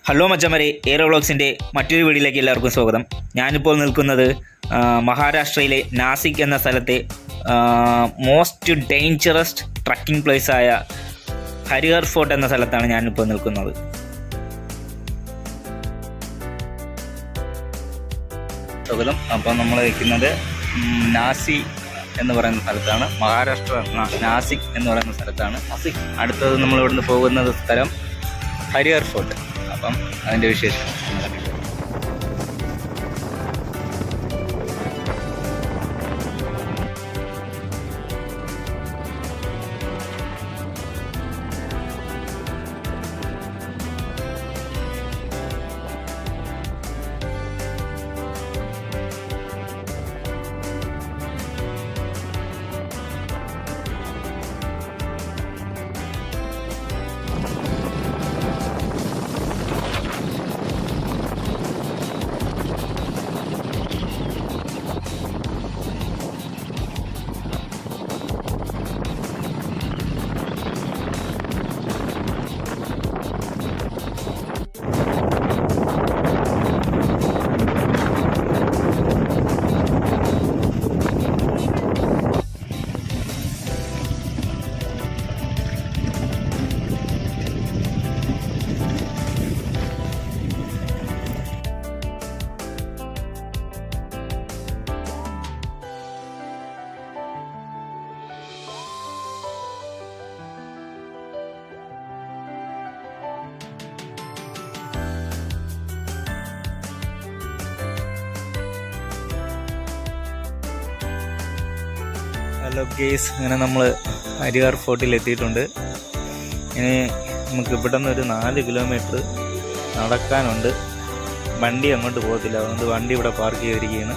Hello മച്ചന്മാരെ, aero വ്ളോഗ്സിൻ്റെ മറ്റൊരു വീഡിയോയിലേക്ക് എല്ലാവർക്കും സ്വാഗതം. ഞാനിപ്പോൾ നിൽക്കുന്നത് മഹാരാഷ്ട്രയിലെ നാസിക് എന്ന സ്ഥലത്തെ മോസ്റ്റ് ഡേഞ്ചറസ് ട്രക്കിംഗ് പ്ലേസായ ഹരിഹർ ഫോർട്ട് എന്ന സ്ഥലത്താണ് ഞാനിപ്പോൾ നിൽക്കുന്നത്. സ്വാഗതം. അപ്പോൾ നമ്മൾ നിൽക്കുന്നത് നാസി എന്ന് പറയുന്ന സ്ഥലത്താണ്. മഹാരാഷ്ട്ര നാസിക് എന്ന് പറയുന്ന സ്ഥലത്താണ്. അടുത്തത് നമ്മൾ ഇവിടുന്ന് പോകുന്നത് സ്ഥലം ഹരിഹർ ഫോർട്ട്. അപ്പം അതിൻ്റെ വിശേഷം ഹലോ ഗേസ്, അങ്ങനെ നമ്മൾ ഹരിഹർ ഫോർട്ടിൽ എത്തിയിട്ടുണ്ട്. ഇനി നമുക്ക് ഇവിടെ നിന്ന് ഒരു 4 കിലോമീറ്റർ നടക്കാനുണ്ട്. വണ്ടി അങ്ങോട്ട് പോകത്തില്ല, അതുകൊണ്ട് വണ്ടി ഇവിടെ പാർക്ക് ചെയ്തിരിക്കുകയാണ്.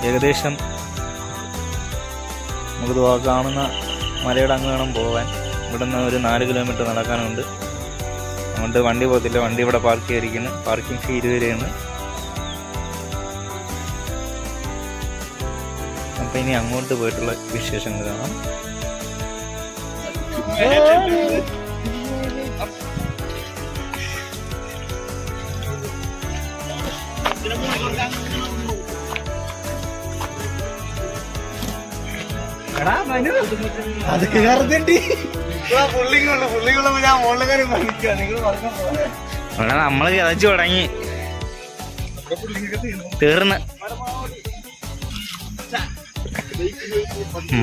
ഏകദേശം നമുക്ക് കാണുന്ന മലയുടെ അങ്ങ് വേണം പോകാൻ. ഇവിടെ നിന്ന് ഒരു 4 കിലോമീറ്റർ നടക്കാനുണ്ട്. അതുകൊണ്ട് വണ്ടി പോകത്തില്ല, വണ്ടി ഇവിടെ പാർക്ക് ചെയ്തിരിക്കുന്നു. പാർക്കിംഗ് ഫീ 20 രൂപയാണ്. അപ്പം ഇനി അങ്ങോട്ട് പോയിട്ടുള്ള വിശേഷങ്ങൾ കാണാം. നമ്മള് കിതച്ചു തുടങ്ങി, തീർന്ന്.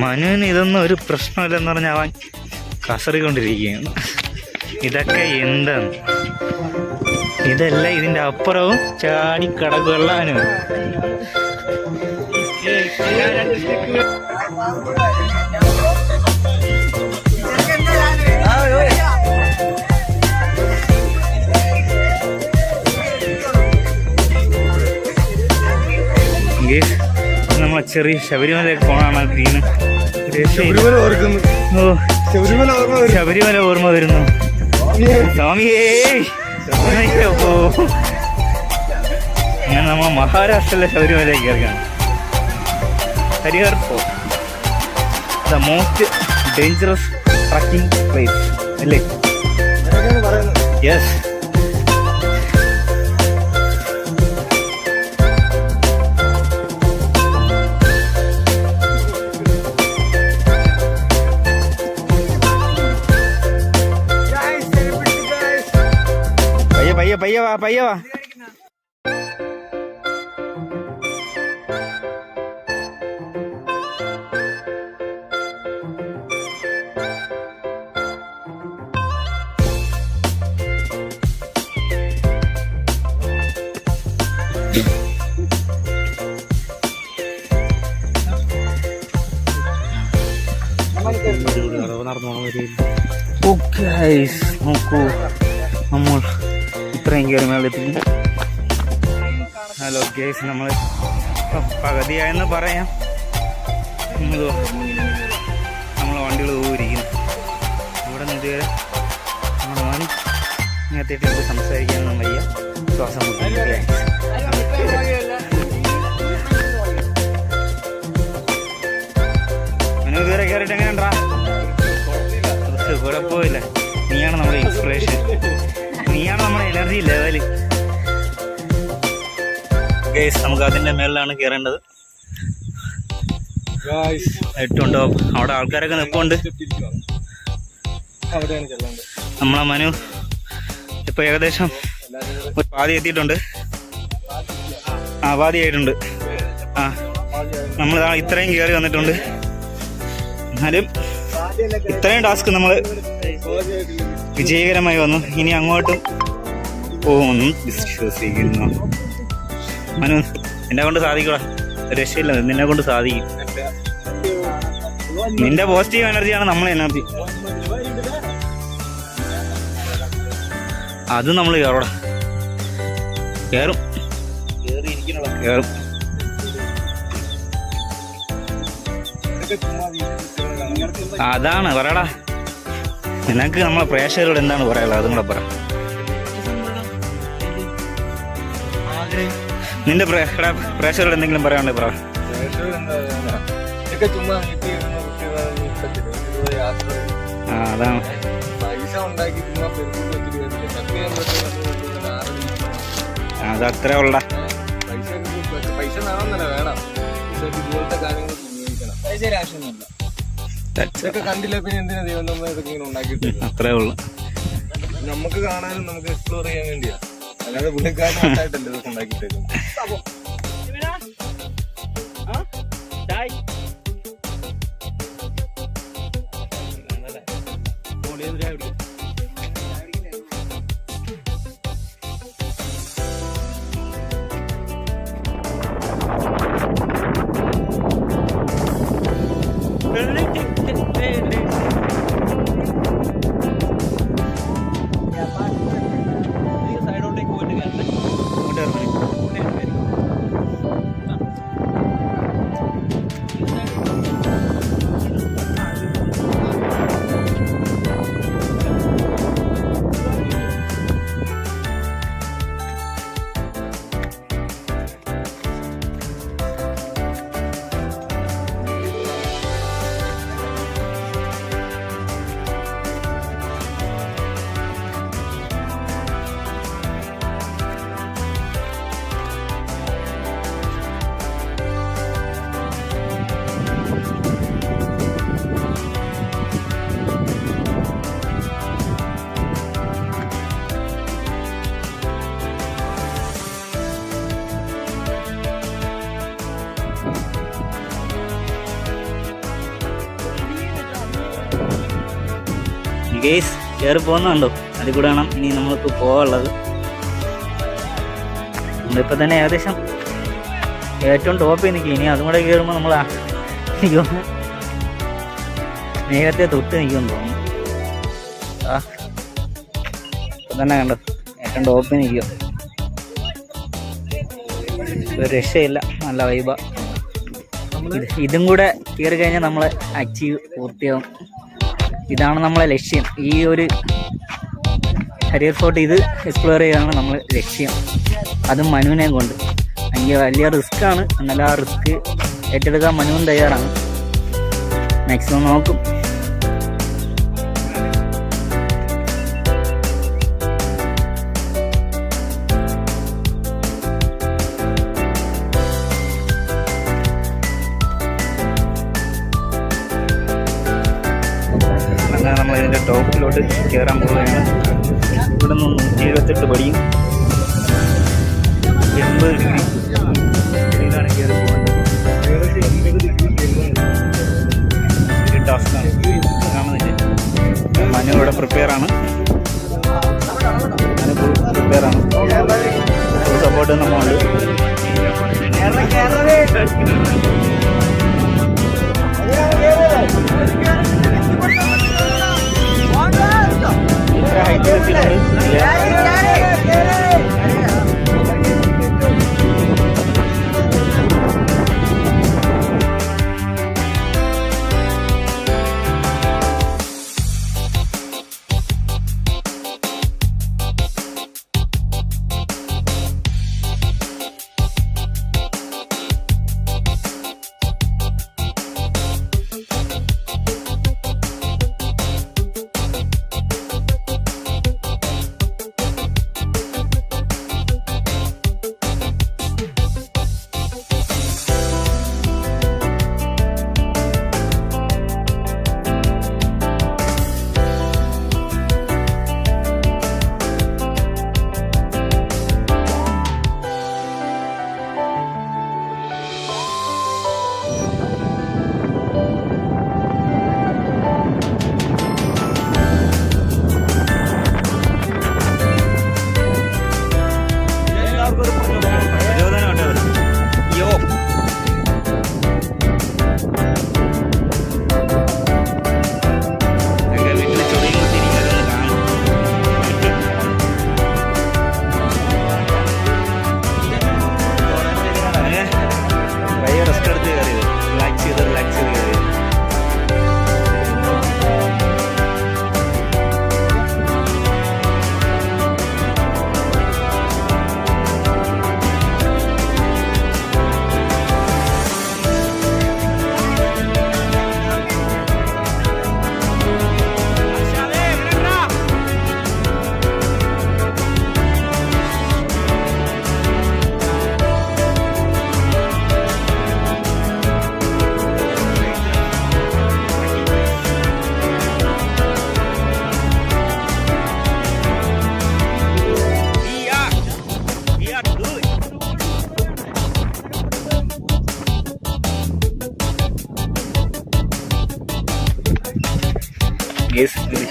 മനുവിന് ഇതൊന്നും ഒരു പ്രശ്നമില്ലെന്ന് പറഞ്ഞാൽ അവൻ കസറിക്കൊണ്ടിരിക്കുകയാണ്. ഇതൊക്കെ എന്താണ്? ഇതല്ല, ഇതിൻ്റെ അപ്പുറവും ചാടി കടകൊള്ളാനും. നമ്മൾ ചെറിയ ശബരിമലയൊക്കെ പോകണം. ഗ്രീന് ശബരിമല ഓർമ്മ വരുന്നു. സ്വാമിയേ, ഞാൻ നമ്മൾ മഹാരാഷ്ട്രയിലെ ശബരിമലയ്ക്ക് ഇറങ്ങണം. Harihar fort, the most dangerous trekking place അല്ലേ? യെസ്. പയ്യ വാ, പയ്യ വാ. നോക്കൂ, നമ്മൾ ഇത്രയും കയറി മേളെത്തി. ഹലോ ഗേസ്, നമ്മൾ പകുതിയായെന്ന് പറയാം. നമ്മൾ വണ്ടികൾ പോയിരിക്കുന്നു. ഇവിടെ നിന്ന് ഇതുവരെ നമ്മൾ മണി ഇങ്ങനത്തേക്ക് നമുക്ക് സംസാരിക്കാനൊന്നും വയ്യ, ശ്വാസം മുട്ടില്ല. ഇതുവരെ കയറിയിട്ട് എങ്ങനെയുണ്ടാ? കുഴപ്പമില്ല, നീയാണ് നമ്മളെ ഫ്രഷ്. നീയാണ് നമ്മുടെ എനർജി ലെവല്. ഗൈസ്, നമുക്ക് അതിൻ്റെ മേളിലാണ് കയറേണ്ടത്. ഇട്ടുണ്ടോ അവിടെ ആൾക്കാരൊക്കെ നിൽപ്പുണ്ട്. നമ്മളെ മനു ഇപ്പൊ ഏകദേശം പാതി എത്തിയിട്ടുണ്ട്. പാതി ആയിട്ടുണ്ട്. നമ്മൾ ഇത്രയും കയറി വന്നിട്ടുണ്ട്. എന്നാലും ഇത്രയും ടാസ്ക് നമ്മൾ വിജയകരമായി വന്നു. ഇനി അങ്ങോട്ടും പോകുമെന്നും വിശ്വസിക്കുന്നു. മനു, എന്നെ കൊണ്ട് സാധിക്കൂടാ, രക്ഷയില്ല, നിന്നെ കൊണ്ട് സാധിക്കും. നിന്റെ പോസിറ്റീവ് എനർജിയാണ് നമ്മളെ എനർജി. അത് നമ്മൾ കയറോടാ, കയറും. അതാണ് പറയടാ, നിനക്ക് നമ്മളെ പ്രേക്ഷകരോട് എന്താണ് പറയാനുള്ളത്? അതും കൂടെ പറ. നിന്റെ പ്രേക്ഷകരോട് എന്തെങ്കിലും പറയാനുണ്ടെങ്കിൽ പറ. അതാണ് അതത്രേ ഉള്ള പൈസ വേണം. ഇതുപോലത്തെ കാര്യങ്ങൾ ഇതൊക്കെ കണ്ടില്ല പിന്നെ എന്തിനാ ദൈവം നമ്മൾ ഇതൊക്കെ ഇങ്ങനെ ഉണ്ടാക്കിയിട്ട്? അത്രേ ഉള്ളു. നമുക്ക് കാണാനും നമുക്ക് എക്സ്പ്ലോർ ചെയ്യാൻ വേണ്ടിയാ, അല്ലാതെ പുള്ളിക്കാരനായിട്ടല്ലേ ഇതൊക്കെ ഉണ്ടാക്കിയിട്ടേക്കും. ഗേസ് കയറി പോകുന്നുണ്ടോ? അതിൽ കൂടെ വേണം ഇനി നമ്മൾക്ക് പോകാനുള്ളത്. നമ്മളിപ്പോൾ തന്നെ ഏകദേശം ഏറ്റവും ടോപ്പിൽ നിൽക്കും. ഇനി അതും കൂടെ കയറുമ്പോൾ നമ്മൾ നേരത്തെ തൊട്ട് നിൽക്കുമെന്ന് തോന്നുന്നു. ഇപ്പം തന്നെ കണ്ടോ, ഏറ്റവും ടോപ്പിൽ നിൽക്കും. ഒരു രക്ഷയില്ല, നല്ല വൈബ. ഇതും കൂടെ കയറി കഴിഞ്ഞാൽ നമ്മൾ അച്ചീവ് പൂർത്തിയാവും. ഇതാണ് നമ്മളെ ലക്ഷ്യം. ഈ ഒരു കരിയർ ഫോർട്ട് ഇത് എക്സ്പ്ലോർ ചെയ്യുകയാണ് നമ്മൾ ലക്ഷ്യം. അതും മനുവിനെ കൊണ്ട്. ഭയങ്കര വലിയ റിസ്ക്കാണ്, എന്നാലും ആ റിസ്ക് ഏറ്റെടുക്കാൻ മനുവും തയ്യാറാണ്. മാക്സിമം നോക്കും. നമ്മൾ ഇതിൻ്റെ ടോപ്പിലോട്ട് കയറാൻ പോവുകയാണ്. ഇവിടെ നിന്ന് 178 പടിയും 80 ഡിഗ്രി ഇതിലാണ് കയറി പോകേണ്ടത്. ടാസ്ക്കാണ്, കാണുന്നില്ലേ? മനു ഇവിടെ പ്രിപ്പയറാണ്. മനു ഫുൾ പ്രിപ്പയറാണ്. ഫുൾ സപ്പോർട്ട് നമ്മളുണ്ട്. ഹൈറ്റ് വെച്ചിട്ടുണ്ട്.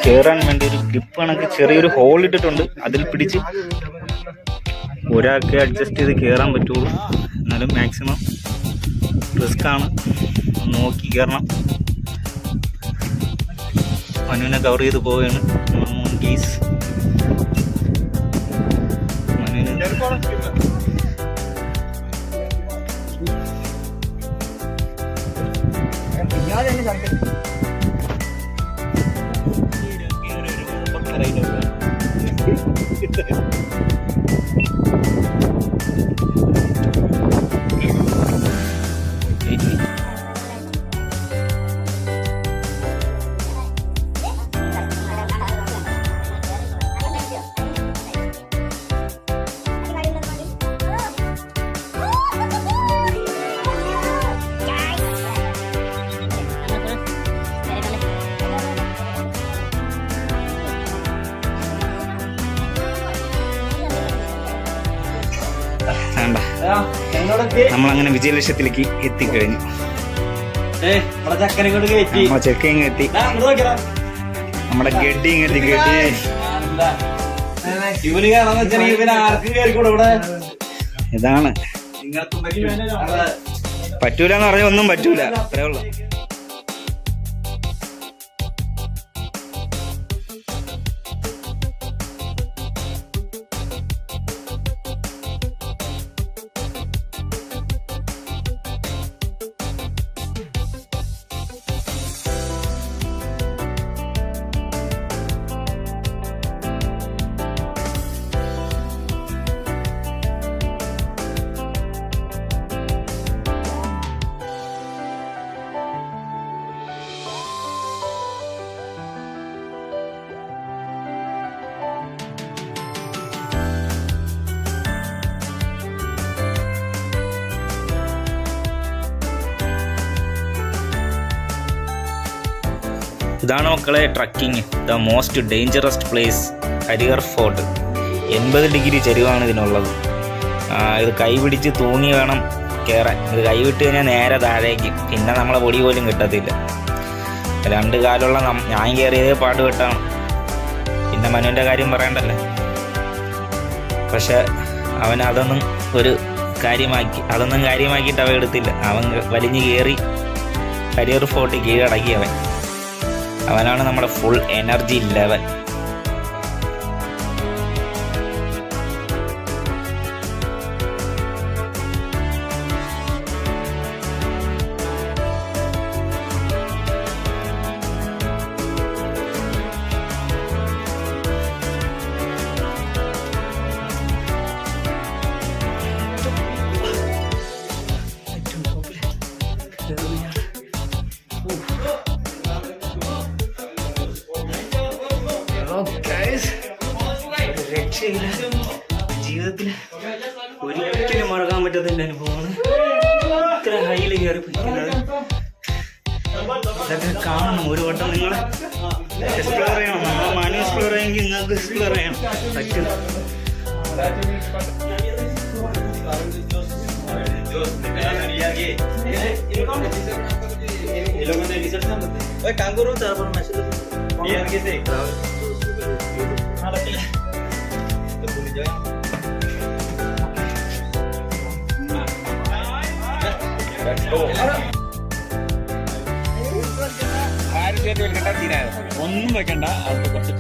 കയറാൻ വേണ്ടി ഒരു ഗ്രിപ്പ് കണക്ക് ചെറിയൊരു ഹോൾ ഇട്ടിട്ടുണ്ട്. അതിൽ പിടിച്ച് ഒരാൾക്ക് അഡ്ജസ്റ്റ് ചെയ്ത് കയറാൻ പറ്റുള്ളൂ. എന്നാലും മാക്സിമം റിസ്ക് ആണ്, നോക്കി കയറണം. മനുവിനെ കവർ ചെയ്ത് പോവുകയാണ് കേസ്. മനുവിന് നമ്മളങ്ങനെ വിജയലക്ഷ്യത്തിലേക്ക് എത്തിക്കഴിഞ്ഞു. നമ്മളെ ചെക്കിങ് എത്തി, നമ്മുടെ ഗഡിങ് എത്തി. ഇതാണ് പറ്റൂലെന്ന് പറഞ്ഞാൽ ഒന്നും പറ്റൂല, അത്രേ ഉള്ളു. ഇതാണ് മക്കളെ trekking, the most dangerous place Harihar fort. 80 degree ചരിവാണ് ഇതിനുള്ളത്. ഇത് കൈപിടിച്ച് തൂങ്ങി വേണം കയറാൻ. ഇത് കൈവിട്ട് കഴിഞ്ഞാൽ നേരെ താഴേക്ക്, പിന്നെ നമ്മളെ പൊടി പോലും കിട്ടത്തില്ല. 2 കാലുള്ള ഞാൻ കയറിയത് പാടുപെട്ടാണ്. പിന്നെ മനുവിൻ്റെ കാര്യം പറയണ്ടല്ലോ. പക്ഷെ അവൻ അതൊന്നും കാര്യമാക്കിയിട്ട് അവൻ എടുത്തില്ല. അവൻ വലിഞ്ഞ് കയറി ഹരിഹർ ഫോർട്ട് കീഴടക്കി. അവനാണ് നമ്മുടെ ഫുൾ എനർജി ലെവൽ. രക്ഷയില്ല. ജീവിതത്തിൽ ഒരിക്കലും മറക്കാൻ പറ്റാത്ത എൻ്റെ അനുഭവമാണ് ഇത്ര ഹൈയിൽ കയറി പിടിക്കുന്നത്. ഇതൊക്കെ കാണണം, ഒരു വട്ടം നിങ്ങൾ എക്സ്പ്ലോർ ചെയ്യണം. നമ്മൾ മനു എക്സ്പ്ലോർ ചെയ്യുമെങ്കിൽ നിങ്ങൾക്ക് എക്സ്പ്ലോർ ചെയ്യണം പറ്റും. ഒന്നും വെക്കണ്ട, അവിടെ കുറച്ച്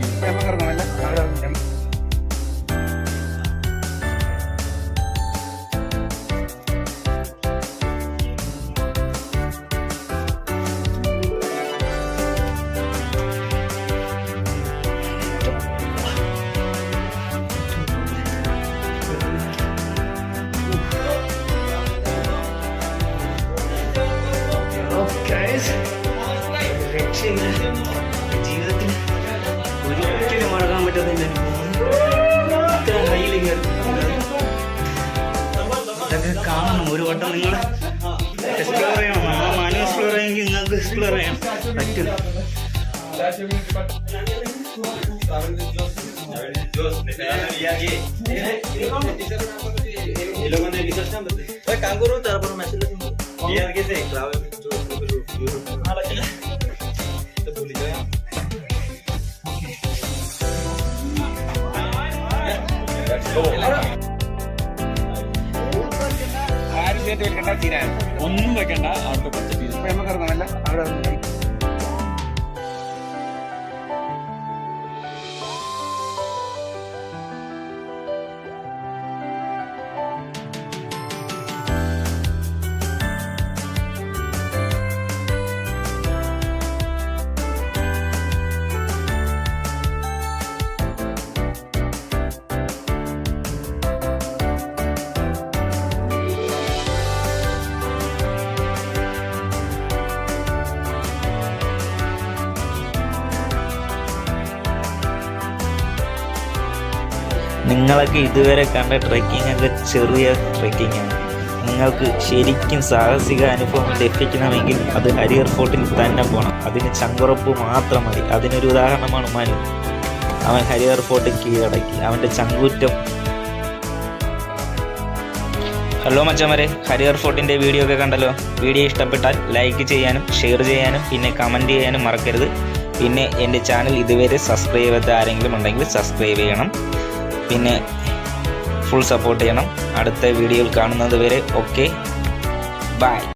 ജീവിതത്തിൽ ഒരിക്കലും മറക്കാൻ പറ്റാത്ത എൻ്റെ അനുഭവമാണ് ഇത്ര ഹൈയിൽ കയറി. ഇതൊക്കെ കാണണം, ഒരു വട്ടം നിങ്ങൾ എക്സ്പ്ലോർ ചെയ്യണം. നമ്മൾ മനു എക്സ്പ്ലോർ ചെയ്യുമെങ്കിൽ നിങ്ങൾക്ക് എക്സ്പ്ലോർ ചെയ്യാൻ പറ്റും. ഒന്നും വെക്കണ്ട അവിടെ പച്ച നിങ്ങളൊക്കെ ഇതുവരെ കണ്ട ട്രെക്കിംഗ് ഒക്കെ ചെറിയ ട്രെക്കിംഗ് ആണ്. നിങ്ങൾക്ക് ശരിക്കും സാഹസിക അനുഭവം ലഭിക്കണമെങ്കിൽ അത് ഹരിയർ ഫോർട്ടിൽ തന്നെ പോകണം. അതിന് ചങ്കുറപ്പ് മാത്രം മതി. അതിനൊരു ഉദാഹരണമാണ് മനു. അവൻ ഹരിയർ ഫോർട്ട് കീഴടക്കി. അവൻ്റെ ചങ്കൂറ്റം. ഹലോ മച്ചന്മാരെ, ഹരിയർ ഫോർട്ടിൻ്റെ വീഡിയോ ഒക്കെ കണ്ടല്ലോ. വീഡിയോ ഇഷ്ടപ്പെട്ടാൽ ലൈക്ക് ചെയ്യാനും ഷെയർ ചെയ്യാനും പിന്നെ കമൻറ്റ് ചെയ്യാനും മറക്കരുത്. പിന്നെ എൻ്റെ ചാനൽ ഇതുവരെ സബ്സ്ക്രൈബ് ചെയ്യാത്ത ആരെങ്കിലും ഉണ്ടെങ്കിൽ സബ്സ്ക്രൈബ് ചെയ്യണം. പിന്നെ ഫുൾ സപ്പോർട്ട് ചെയ്യണം. അടുത്ത വീഡിയോയിൽ കാണുന്നത് വരെ ഓക്കെ, ബൈ.